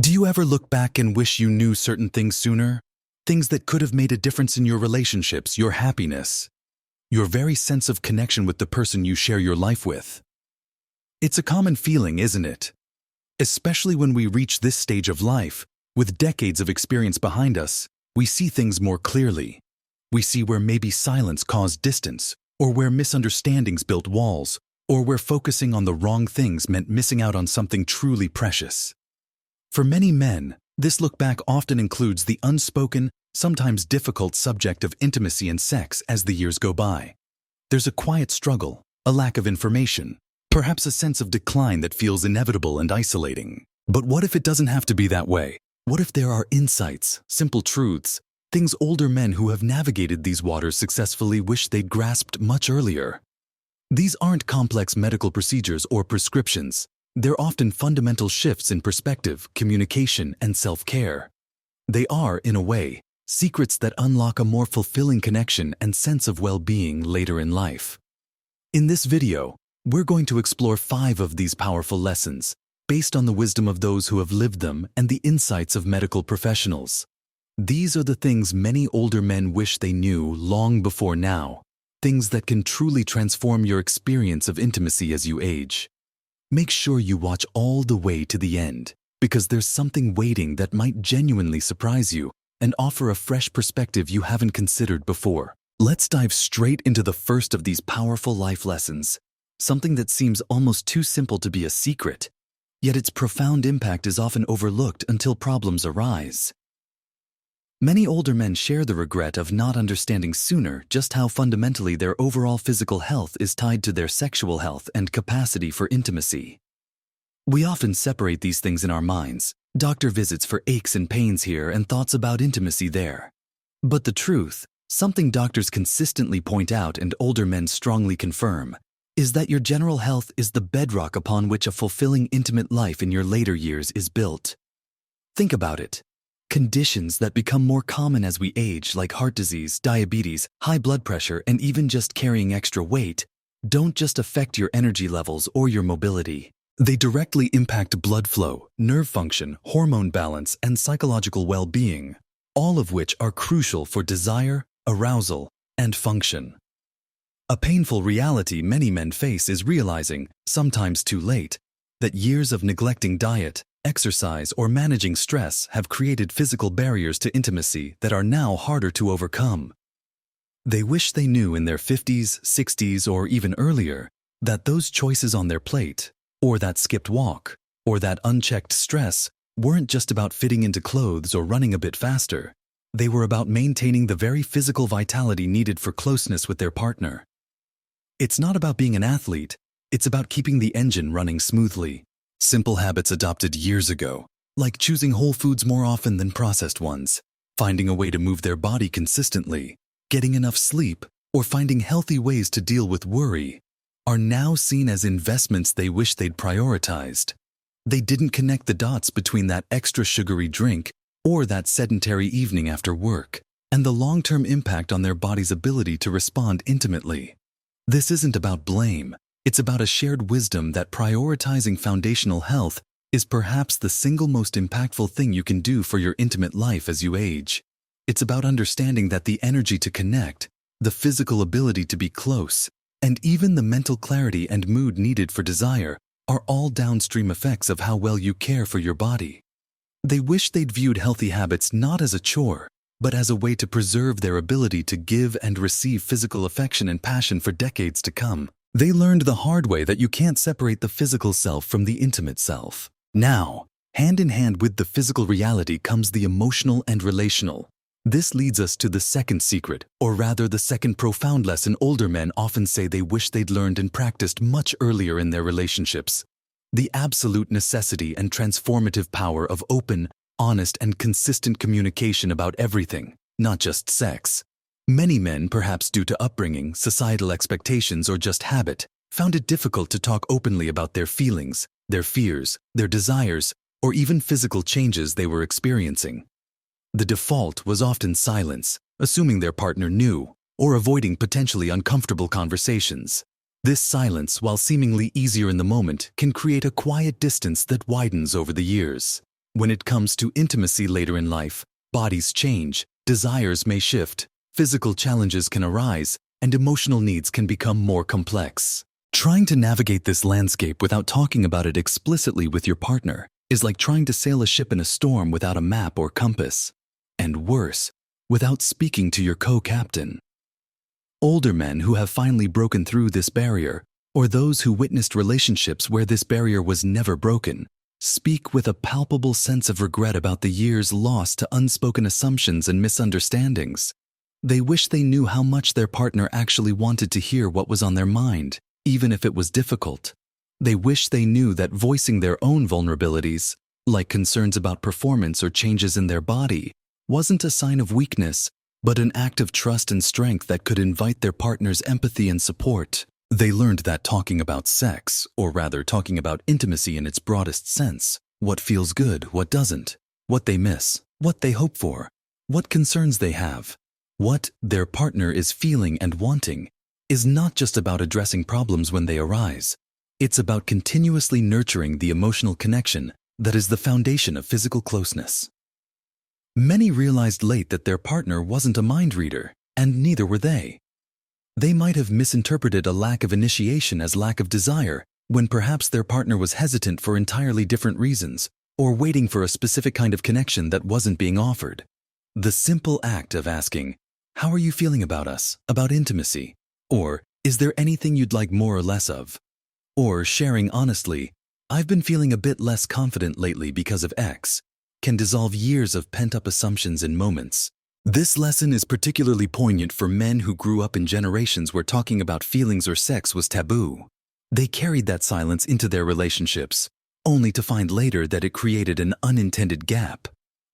Do you ever look back and wish you knew certain things sooner? Things that could have made a difference in your relationships, your happiness, your very sense of connection with the person you share your life with. It's a common feeling, isn't it? Especially when we reach this stage of life, with decades of experience behind us, we see things more clearly. We see where maybe silence caused distance, or where misunderstandings built walls, or where focusing on the wrong things meant missing out on something truly precious. For many men, this look back often includes the unspoken, sometimes difficult subject of intimacy and sex as the years go by. There's a quiet struggle, a lack of information, perhaps a sense of decline that feels inevitable and isolating. But what if it doesn't have to be that way? What if there are insights, simple truths, things older men who have navigated these waters successfully wish they'd grasped much earlier? These aren't complex medical procedures or prescriptions. They're often fundamental shifts in perspective, communication, and self-care. They are, in a way, secrets that unlock a more fulfilling connection and sense of well-being later in life. In this video, we're going to explore 5 of these powerful lessons, based on the wisdom of those who have lived them and the insights of medical professionals. These are the things many older men wish they knew long before now, things that can truly transform your experience of intimacy as you age. Make sure you watch all the way to the end, because there's something waiting that might genuinely surprise you and offer a fresh perspective you haven't considered before. Let's dive straight into the first of these powerful life lessons, something that seems almost too simple to be a secret, yet its profound impact is often overlooked until problems arise. Many older men share the regret of not understanding sooner just how fundamentally their overall physical health is tied to their sexual health and capacity for intimacy. We often separate these things in our minds, doctor visits for aches and pains here and thoughts about intimacy there. But the truth, something doctors consistently point out and older men strongly confirm, is that your general health is the bedrock upon which a fulfilling intimate life in your later years is built. Think about it. Conditions that become more common as we age, like heart disease, diabetes, high blood pressure, and even just carrying extra weight, don't just affect your energy levels or your mobility. They directly impact blood flow, nerve function, hormone balance, and psychological well-being, all of which are crucial for desire, arousal, and function. A painful reality many men face is realizing, sometimes too late, that years of neglecting diet, exercise, or managing stress have created physical barriers to intimacy that are now harder to overcome. They wish they knew in their 50s, 60s, or even earlier that those choices on their plate, or that skipped walk, or that unchecked stress weren't just about fitting into clothes or running a bit faster. They were about maintaining the very physical vitality needed for closeness with their partner. It's not about being an athlete, it's about keeping the engine running smoothly. Simple habits adopted years ago, like choosing whole foods more often than processed ones, finding a way to move their body consistently, getting enough sleep, or finding healthy ways to deal with worry, are now seen as investments they wish they'd prioritized. They didn't connect the dots between that extra sugary drink or that sedentary evening after work, and the long-term impact on their body's ability to respond intimately. This isn't about blame. It's about a shared wisdom that prioritizing foundational health is perhaps the single most impactful thing you can do for your intimate life as you age. It's about understanding that the energy to connect, the physical ability to be close, and even the mental clarity and mood needed for desire are all downstream effects of how well you care for your body. They wish they'd viewed healthy habits not as a chore, but as a way to preserve their ability to give and receive physical affection and passion for decades to come. They learned the hard way that you can't separate the physical self from the intimate self. Now, hand in hand with the physical reality comes the emotional and relational. This leads us to the second secret, or rather the second profound lesson older men often say they wish they'd learned and practiced much earlier in their relationships. The absolute necessity and transformative power of open, honest, and consistent communication about everything, not just sex. Many men, perhaps due to upbringing, societal expectations, or just habit, found it difficult to talk openly about their feelings, their fears, their desires, or even physical changes they were experiencing. The default was often silence, assuming their partner knew, or avoiding potentially uncomfortable conversations. This silence, while seemingly easier in the moment, can create a quiet distance that widens over the years. When it comes to intimacy later in life, bodies change, desires may shift, physical challenges can arise, and emotional needs can become more complex. Trying to navigate this landscape without talking about it explicitly with your partner is like trying to sail a ship in a storm without a map or compass. And worse, without speaking to your co-captain. Older men who have finally broken through this barrier, or those who witnessed relationships where this barrier was never broken, speak with a palpable sense of regret about the years lost to unspoken assumptions and misunderstandings. They wish they knew how much their partner actually wanted to hear what was on their mind, even if it was difficult. They wish they knew that voicing their own vulnerabilities, like concerns about performance or changes in their body, wasn't a sign of weakness, but an act of trust and strength that could invite their partner's empathy and support. They learned that talking about sex, or rather talking about intimacy in its broadest sense, what feels good, what doesn't, what they miss, what they hope for, what concerns they have, what their partner is feeling and wanting, is not just about addressing problems when they arise. It's about continuously nurturing the emotional connection that is the foundation of physical closeness. Many realized late that their partner wasn't a mind reader, and neither were they. They might have misinterpreted a lack of initiation as lack of desire, when perhaps their partner was hesitant for entirely different reasons, or waiting for a specific kind of connection that wasn't being offered. The simple act of asking, "How are you feeling about us, about intimacy?" Or, "Is there anything you'd like more or less of?" Or sharing honestly, "I've been feeling a bit less confident lately because of X," can dissolve years of pent-up assumptions in moments. This lesson is particularly poignant for men who grew up in generations where talking about feelings or sex was taboo. They carried that silence into their relationships, only to find later that it created an unintended gap.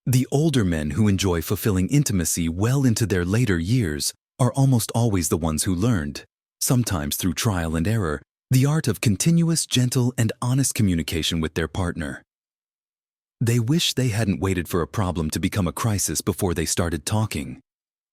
The older men who enjoy fulfilling intimacy well into their later years are almost always the ones who learned, sometimes through trial and error, the art of continuous, gentle, and honest communication with their partner. They wish they hadn't waited for a problem to become a crisis before they started talking.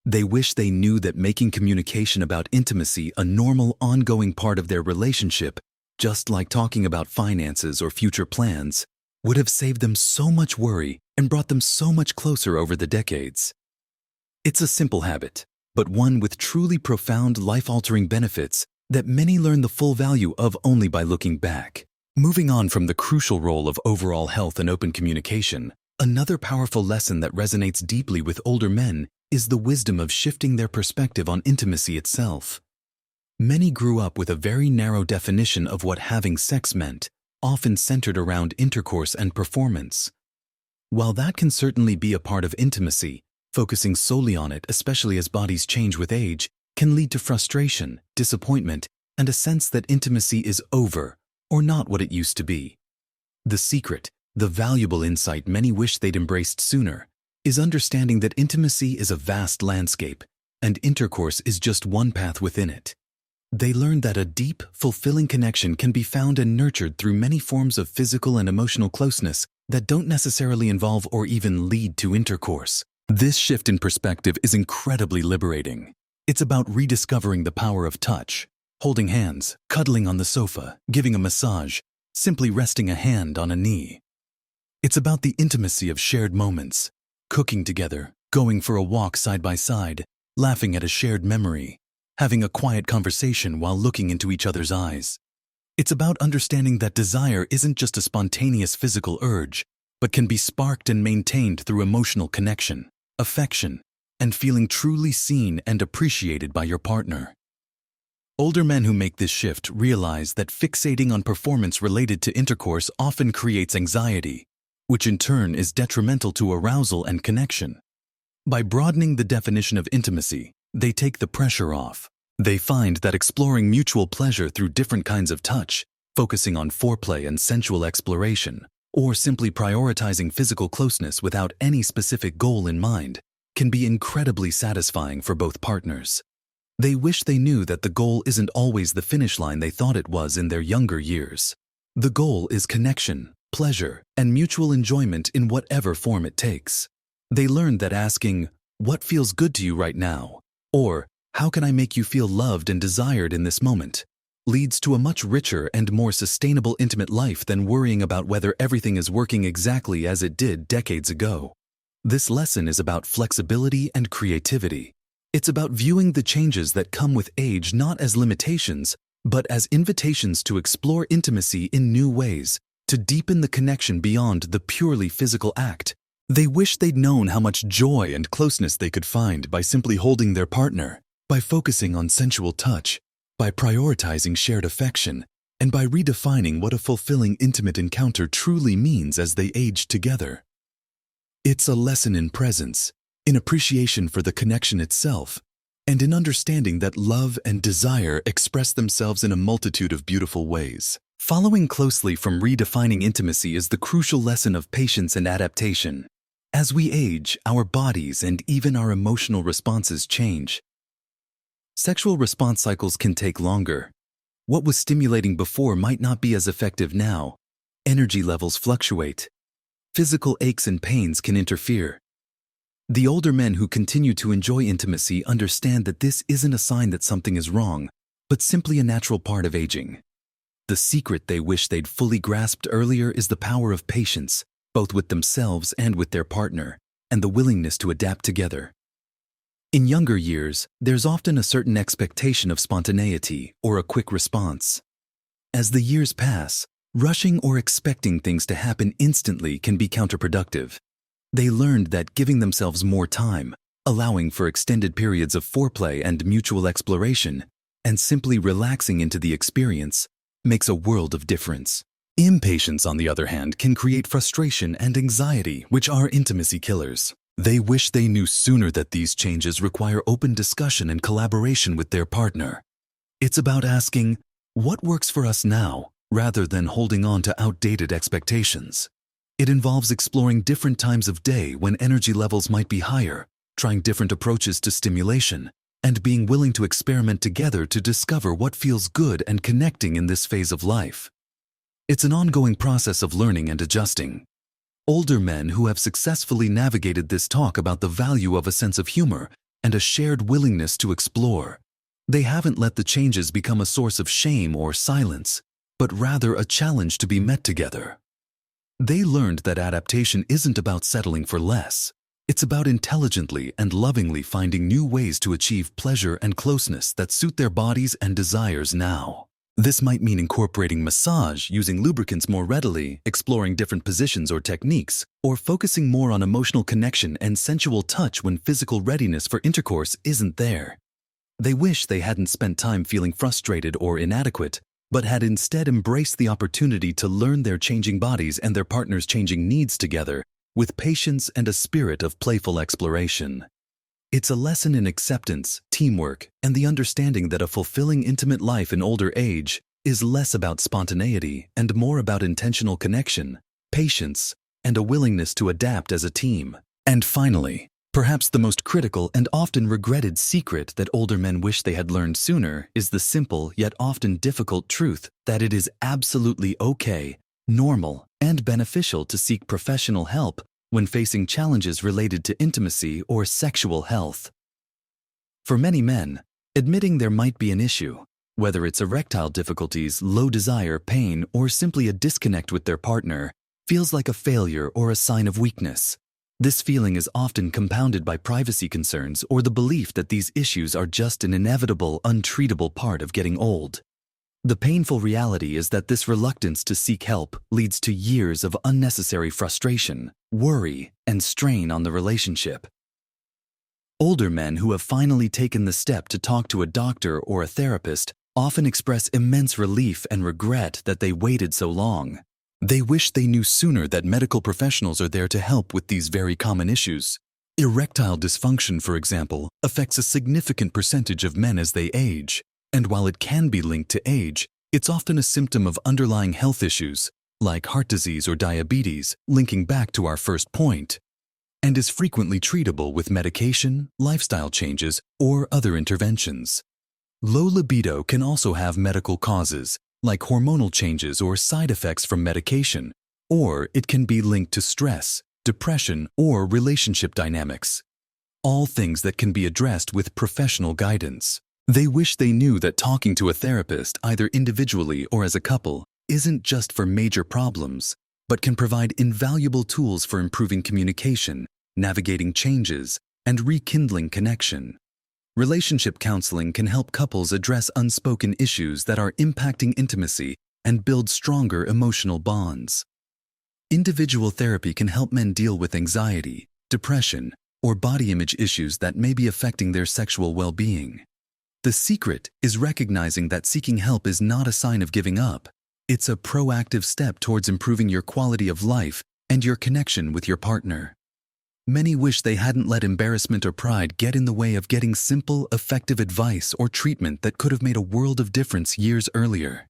They wish they knew that making communication about intimacy a normal, ongoing part of their relationship, just like talking about finances or future plans, would have saved them so much worry and brought them so much closer over the decades. It's a simple habit, but one with truly profound, life-altering benefits that many learn the full value of only by looking back. Moving on from the crucial role of overall health and open communication, another powerful lesson that resonates deeply with older men is the wisdom of shifting their perspective on intimacy itself. Many grew up with a very narrow definition of what having sex meant, often centered around intercourse and performance. While that can certainly be a part of intimacy, focusing solely on it, especially as bodies change with age, can lead to frustration, disappointment, and a sense that intimacy is over, or not what it used to be. The secret, the valuable insight many wish they'd embraced sooner, is understanding that intimacy is a vast landscape, and intercourse is just one path within it. They learned that a deep, fulfilling connection can be found and nurtured through many forms of physical and emotional closeness that don't necessarily involve or even lead to intercourse. This shift in perspective is incredibly liberating. It's about rediscovering the power of touch, holding hands, cuddling on the sofa, giving a massage, simply resting a hand on a knee. It's about the intimacy of shared moments, cooking together, going for a walk side by side, laughing at a shared memory, having a quiet conversation while looking into each other's eyes. It's about understanding that desire isn't just a spontaneous physical urge, but can be sparked and maintained through emotional connection, affection, and feeling truly seen and appreciated by your partner. Older men who make this shift realize that fixating on performance related to intercourse often creates anxiety, which in turn is detrimental to arousal and connection. By broadening the definition of intimacy, they take the pressure off. They find that exploring mutual pleasure through different kinds of touch, focusing on foreplay and sensual exploration, or simply prioritizing physical closeness without any specific goal in mind, can be incredibly satisfying for both partners. They wish they knew that the goal isn't always the finish line they thought it was in their younger years. The goal is connection, pleasure, and mutual enjoyment in whatever form it takes. They learned that asking, "What feels good to you right now?" or "How can I make you feel loved and desired in this moment?" leads to a much richer and more sustainable intimate life than worrying about whether everything is working exactly as it did decades ago. This lesson is about flexibility and creativity. It's about viewing the changes that come with age not as limitations, but as invitations to explore intimacy in new ways, to deepen the connection beyond the purely physical act. They wish they'd known how much joy and closeness they could find by simply holding their partner, by focusing on sensual touch, by prioritizing shared affection, and by redefining what a fulfilling intimate encounter truly means as they age together. It's a lesson in presence, in appreciation for the connection itself, and in understanding that love and desire express themselves in a multitude of beautiful ways. Following closely from redefining intimacy is the crucial lesson of patience and adaptation. As we age, our bodies and even our emotional responses change. Sexual response cycles can take longer. What was stimulating before might not be as effective now. Energy levels fluctuate. Physical aches and pains can interfere. The older men who continue to enjoy intimacy understand that this isn't a sign that something is wrong, but simply a natural part of aging. The secret they wish they'd fully grasped earlier is the power of patience, both with themselves and with their partner, and the willingness to adapt together. In younger years, there's often a certain expectation of spontaneity or a quick response. As the years pass, rushing or expecting things to happen instantly can be counterproductive. They learned that giving themselves more time, allowing for extended periods of foreplay and mutual exploration, and simply relaxing into the experience, makes a world of difference. Impatience, on the other hand, can create frustration and anxiety, which are intimacy killers. They wish they knew sooner that these changes require open discussion and collaboration with their partner. It's about asking, what works for us now, rather than holding on to outdated expectations. It involves exploring different times of day when energy levels might be higher, trying different approaches to stimulation, and being willing to experiment together to discover what feels good and connecting in this phase of life. It's an ongoing process of learning and adjusting. Older men who have successfully navigated this talk about the value of a sense of humor and a shared willingness to explore. They haven't let the changes become a source of shame or silence, but rather a challenge to be met together. They learned that adaptation isn't about settling for less. It's about intelligently and lovingly finding new ways to achieve pleasure and closeness that suit their bodies and desires now. This might mean incorporating massage, using lubricants more readily, exploring different positions or techniques, or focusing more on emotional connection and sensual touch when physical readiness for intercourse isn't there. They wish they hadn't spent time feeling frustrated or inadequate, but had instead embraced the opportunity to learn their changing bodies and their partner's changing needs together, with patience and a spirit of playful exploration. It's a lesson in acceptance, teamwork, and the understanding that a fulfilling intimate life in older age is less about spontaneity and more about intentional connection, patience, and a willingness to adapt as a team. And finally, perhaps the most critical and often regretted secret that older men wish they had learned sooner is the simple yet often difficult truth that it is absolutely okay, normal, and beneficial to seek professional help when facing challenges related to intimacy or sexual health. For many men, admitting there might be an issue, whether it's erectile difficulties, low desire, pain, or simply a disconnect with their partner, feels like a failure or a sign of weakness. This feeling is often compounded by privacy concerns or the belief that these issues are just an inevitable, untreatable part of getting old. The painful reality is that this reluctance to seek help leads to years of unnecessary frustration, worry, and strain on the relationship. Older men who have finally taken the step to talk to a doctor or a therapist often express immense relief and regret that they waited so long. They wish they knew sooner that medical professionals are there to help with these very common issues. Erectile dysfunction, for example, affects a significant percentage of men as they age. And while it can be linked to age, it's often a symptom of underlying health issues, like heart disease or diabetes, linking back to our first point, and is frequently treatable with medication, lifestyle changes, or other interventions. Low libido can also have medical causes, like hormonal changes or side effects from medication, or it can be linked to stress, depression, or relationship dynamics. All things that can be addressed with professional guidance. They wish they knew that talking to a therapist, either individually or as a couple, isn't just for major problems, but can provide invaluable tools for improving communication, navigating changes, and rekindling connection. Relationship counseling can help couples address unspoken issues that are impacting intimacy and build stronger emotional bonds. Individual therapy can help men deal with anxiety, depression, or body image issues that may be affecting their sexual well-being. The secret is recognizing that seeking help is not a sign of giving up. It's a proactive step towards improving your quality of life and your connection with your partner. Many wish they hadn't let embarrassment or pride get in the way of getting simple, effective advice or treatment that could have made a world of difference years earlier.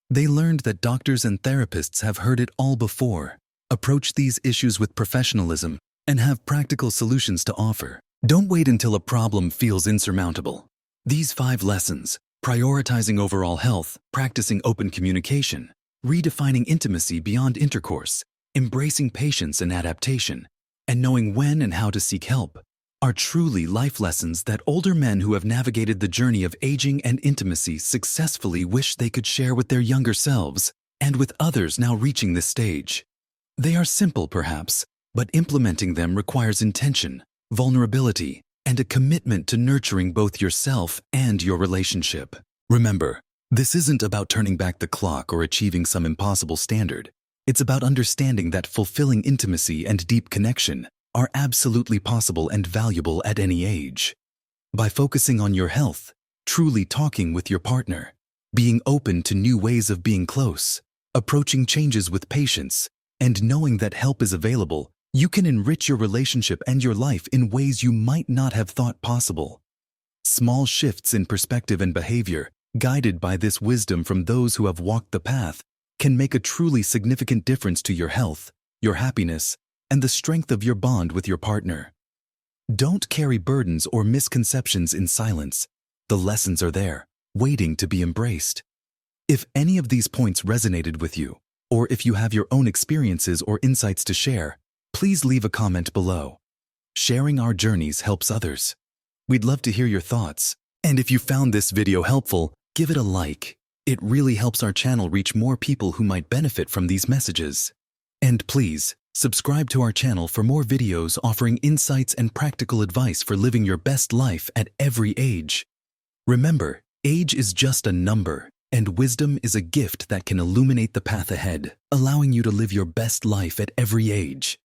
They learned that doctors and therapists have heard it all before, approach these issues with professionalism, and have practical solutions to offer. Don't wait until a problem feels insurmountable. These 5 lessons, prioritizing overall health, practicing open communication, redefining intimacy beyond intercourse, embracing patience and adaptation, and knowing when and how to seek help, are truly life lessons that older men who have navigated the journey of aging and intimacy successfully wish they could share with their younger selves and with others now reaching this stage. They are simple, perhaps, but implementing them requires intention, vulnerability, and a commitment to nurturing both yourself and your relationship. Remember, this isn't about turning back the clock or achieving some impossible standard. It's about understanding that fulfilling intimacy and deep connection are absolutely possible and valuable at any age. By focusing on your health, truly talking with your partner, being open to new ways of being close, approaching changes with patience, and knowing that help is available, you can enrich your relationship and your life in ways you might not have thought possible. Small shifts in perspective and behavior, guided by this wisdom from those who have walked the path, can make a truly significant difference to your health, your happiness, and the strength of your bond with your partner. Don't carry burdens or misconceptions in silence. The lessons are there, waiting to be embraced. If any of these points resonated with you, or if you have your own experiences or insights to share, please leave a comment below. Sharing our journeys helps others. We'd love to hear your thoughts. And if you found this video helpful, give it a like. It really helps our channel reach more people who might benefit from these messages. And please, subscribe to our channel for more videos offering insights and practical advice for living your best life at every age. Remember, age is just a number, and wisdom is a gift that can illuminate the path ahead, allowing you to live your best life at every age.